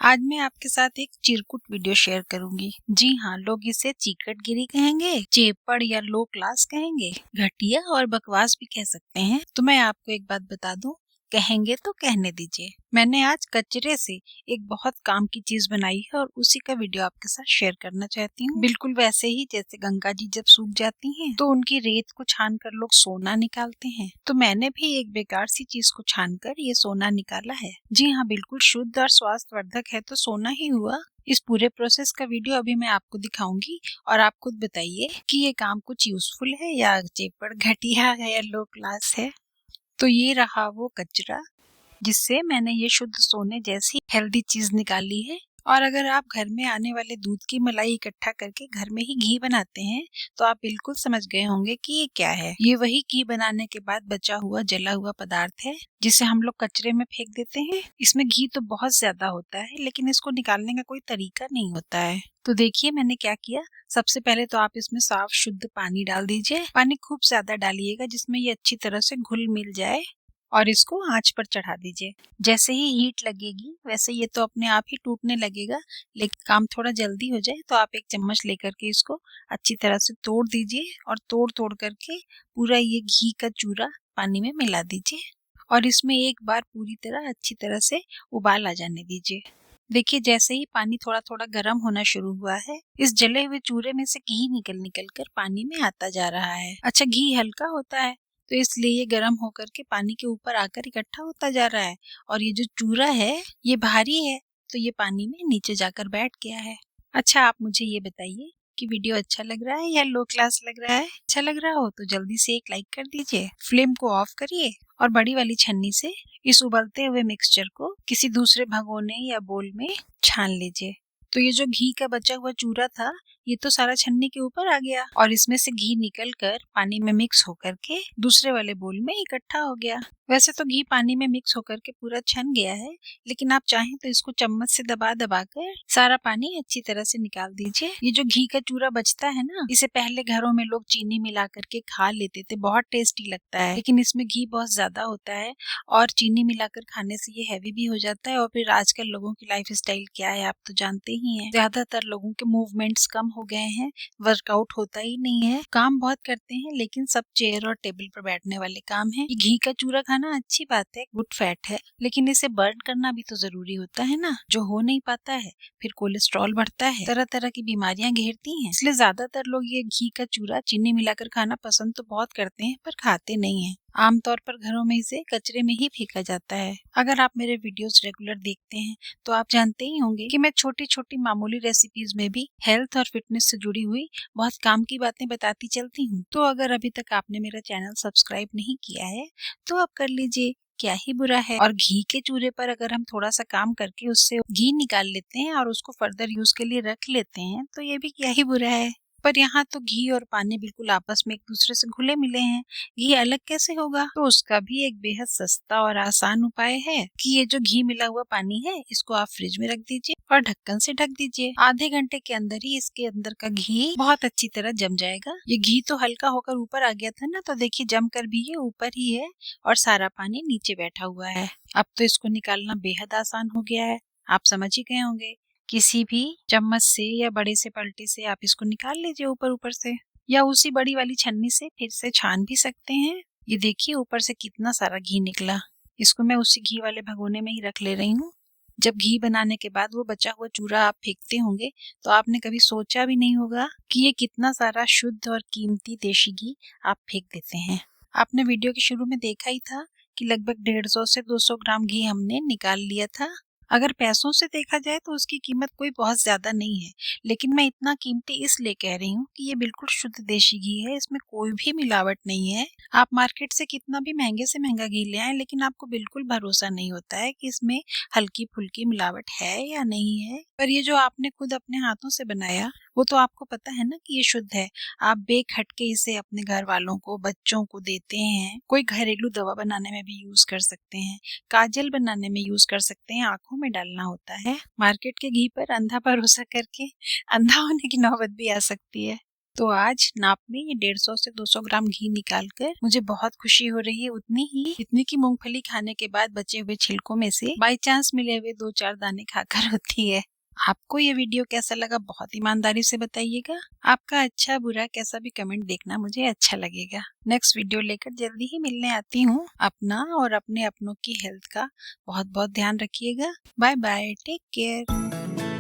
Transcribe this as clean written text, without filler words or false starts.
आज मैं आपके साथ एक चिरकुट वीडियो शेयर करूंगी। जी हाँ, लोग इसे चीकटगिरी कहेंगे, चेपड़ या लो क्लास कहेंगे, घटिया और बकवास भी कह सकते हैं। तो मैं आपको एक बात बता दूं, कहेंगे तो कहने दीजिए। मैंने आज कचरे से एक बहुत काम की चीज बनाई है और उसी का वीडियो आपके साथ शेयर करना चाहती हूँ। बिल्कुल वैसे ही जैसे गंगा जी जब सूख जाती हैं तो उनकी रेत को छान कर लोग सोना निकालते हैं, तो मैंने भी एक बेकार सी चीज को छान कर ये सोना निकाला है। जी हाँ, बिल्कुल शुद्ध और स्वास्थ्यवर्धक है तो सोना ही हुआ। इस पूरे प्रोसेस का वीडियो अभी मैं आपको दिखाऊंगी और आप खुद बताइए कि ये काम कुछ यूजफुल है या चेपड़ घटिया है या लो क्लास है। तो ये रहा वो कचरा जिससे मैंने ये शुद्ध सोने जैसी हेल्दी चीज निकाली है। और अगर आप घर में आने वाले दूध की मलाई इकट्ठा करके घर में ही घी बनाते हैं तो आप बिल्कुल समझ गए होंगे कि ये क्या है। ये वही घी बनाने के बाद बचा हुआ जला हुआ पदार्थ है जिसे हम लोग कचरे में फेंक देते हैं। इसमें घी तो बहुत ज्यादा होता है लेकिन इसको निकालने का कोई तरीका नहीं होता है। तो देखिए मैंने क्या किया। सबसे पहले तो आप इसमें साफ शुद्ध पानी डाल दीजिए। पानी खूब ज्यादा डालिएगा जिसमें ये अच्छी तरह से घुल मिल जाए और इसको आंच पर चढ़ा दीजिए। जैसे ही हीट लगेगी वैसे ये तो अपने आप ही टूटने लगेगा, लेकिन काम थोड़ा जल्दी हो जाए तो आप एक चम्मच लेकर के इसको अच्छी तरह से तोड़ दीजिए और तोड़ तोड़ करके पूरा ये घी का चूरा पानी में मिला दीजिए और इसमें एक बार पूरी तरह अच्छी तरह से उबाल आ जाने दीजिए। देखिए जैसे ही पानी थोड़ा थोड़ा गर्म होना शुरू हुआ है, इस जले हुए चूरे में से घी निकल निकल कर पानी में आता जा रहा है। अच्छा, घी हल्का होता है तो इसलिए ये गर्म होकर के पानी के ऊपर आकर इकट्ठा होता जा रहा है और ये जो चूरा है ये भारी है तो ये पानी में नीचे जाकर बैठ गया है। अच्छा, आप मुझे ये बताइए कि वीडियो अच्छा लग रहा है या लो क्लास लग रहा है। अच्छा लग रहा हो तो जल्दी से एक लाइक कर दीजिए, फ्लेम को ऑफ करिए और बड़ी वाली छन्नी से इस उबलते हुए मिक्सचर को किसी दूसरे भगोने या बोल में छान लीजिए। तो ये जो घी का बचा हुआ चूरा था ये तो सारा छन्नी के ऊपर आ गया और इसमें से घी निकलकर पानी में मिक्स होकर के दूसरे वाले बोल में इकट्ठा हो गया। वैसे तो घी पानी में मिक्स होकर के पूरा छन गया है, लेकिन आप चाहें तो इसको चम्मच से दबा दबा कर सारा पानी अच्छी तरह से निकाल दीजिए। ये जो घी का चूरा बचता है ना, इसे पहले घरों में लोग चीनी मिला करके खा लेते थे, बहुत टेस्टी लगता है, लेकिन इसमें घी बहुत ज्यादा होता है और चीनी मिलाकर खाने से ये हैवी भी हो जाता है। और फिर आजकल लोगों की लाइफ स्टाइल क्या है आप तो जानते ही हैं, ज्यादातर लोगों के मूवमेंट्स कम हो गए हैं, वर्कआउट होता ही नहीं है, काम बहुत करते हैं लेकिन सब चेयर और टेबल पर बैठने वाले काम है। ये घी का चूरा खाना अच्छी बात है, गुड फैट है, लेकिन इसे बर्न करना भी तो जरूरी होता है ना, जो हो नहीं पाता है। फिर कोलेस्ट्रॉल बढ़ता है, तरह तरह की बीमारियां घेरती हैं, इसलिए ज्यादातर लोग ये घी का चूरा चीनी मिलाकर खाना पसंद तो बहुत करते हैं पर खाते नहीं है। आमतौर पर घरों में इसे कचरे में ही फेंका जाता है। अगर आप मेरे वीडियोस रेगुलर देखते हैं तो आप जानते ही होंगे कि मैं छोटी छोटी मामूली रेसिपीज में भी हेल्थ और फिटनेस से जुड़ी हुई बहुत काम की बातें बताती चलती हूँ। तो अगर अभी तक आपने मेरा चैनल सब्सक्राइब नहीं किया है तो आप कर लीजिए, क्या ही बुरा है। और घी के चूरे पर अगर हम थोड़ा सा काम करके उससे घी निकाल लेते हैं और उसको फर्दर यूज के लिए रख लेते हैं तो ये भी क्या ही बुरा है। पर यहाँ तो घी और पानी बिल्कुल आपस में एक दूसरे से घुले मिले हैं, घी अलग कैसे होगा। तो उसका भी एक बेहद सस्ता और आसान उपाय है कि ये जो घी मिला हुआ पानी है इसको आप फ्रिज में रख दीजिए और ढक्कन से ढक दीजिए। आधे घंटे के अंदर ही इसके अंदर का घी बहुत अच्छी तरह जम जाएगा। ये घी तो हल्का होकर ऊपर आ गया था ना, तो देखिए जम कर भी ये ऊपर ही है और सारा पानी नीचे बैठा हुआ है। अब तो इसको निकालना बेहद आसान हो गया है, आप समझ ही गए होंगे। किसी भी चम्मच से या बड़े से पलटे से आप इसको निकाल लीजिए ऊपर ऊपर से, या उसी बड़ी वाली छन्नी से फिर से छान भी सकते हैं। ये देखिए ऊपर से कितना सारा घी निकला। इसको मैं उसी घी वाले भगोने में ही रख ले रही हूँ। जब घी बनाने के बाद वो बचा हुआ चूरा आप फेंकते होंगे तो आपने कभी सोचा भी नहीं होगा कि ये कितना सारा शुद्ध और कीमती देशी घी आप फेंक देते हैं। आपने वीडियो के शुरू में देखा ही था कि लगभग 150 से 200 ग्राम घी हमने निकाल लिया था। अगर पैसों से देखा जाए तो उसकी कीमत कोई बहुत ज्यादा नहीं है, लेकिन मैं इतना कीमती इसलिए कह रही हूँ कि ये बिल्कुल शुद्ध देशी घी है, इसमें कोई भी मिलावट नहीं है। आप मार्केट से कितना भी महंगे से महंगा घी ले आए लेकिन आपको बिल्कुल भरोसा नहीं होता है कि इसमें हल्की फुल्की मिलावट है या नहीं है। पर ये जो आपने खुद अपने हाथों से बनाया वो तो आपको पता है ना कि ये शुद्ध है। आप बेखटके इसे अपने घर वालों को, बच्चों को देते हैं। कोई घरेलू दवा बनाने में भी यूज कर सकते हैं, काजल बनाने में यूज कर सकते हैं, आंखों में डालना होता है। मार्केट के घी पर अंधा भरोसा करके अंधा होने की नौबत भी आ सकती है। तो आज नाप में ये 150 से 200 ग्राम घी निकाल कर मुझे बहुत खुशी हो रही है, जितनी की मूंगफली खाने के बाद बचे हुए छिलकों में से बाई चांस मिले हुए 2-4 दाने खाकर होती है। आपको ये वीडियो कैसा लगा बहुत ईमानदारी से बताइएगा। आपका अच्छा बुरा कैसा भी कमेंट देखना मुझे अच्छा लगेगा। नेक्स्ट वीडियो लेकर जल्दी ही मिलने आती हूँ। अपना और अपने अपनों की हेल्थ का बहुत बहुत ध्यान रखिएगा। Bye bye, take care.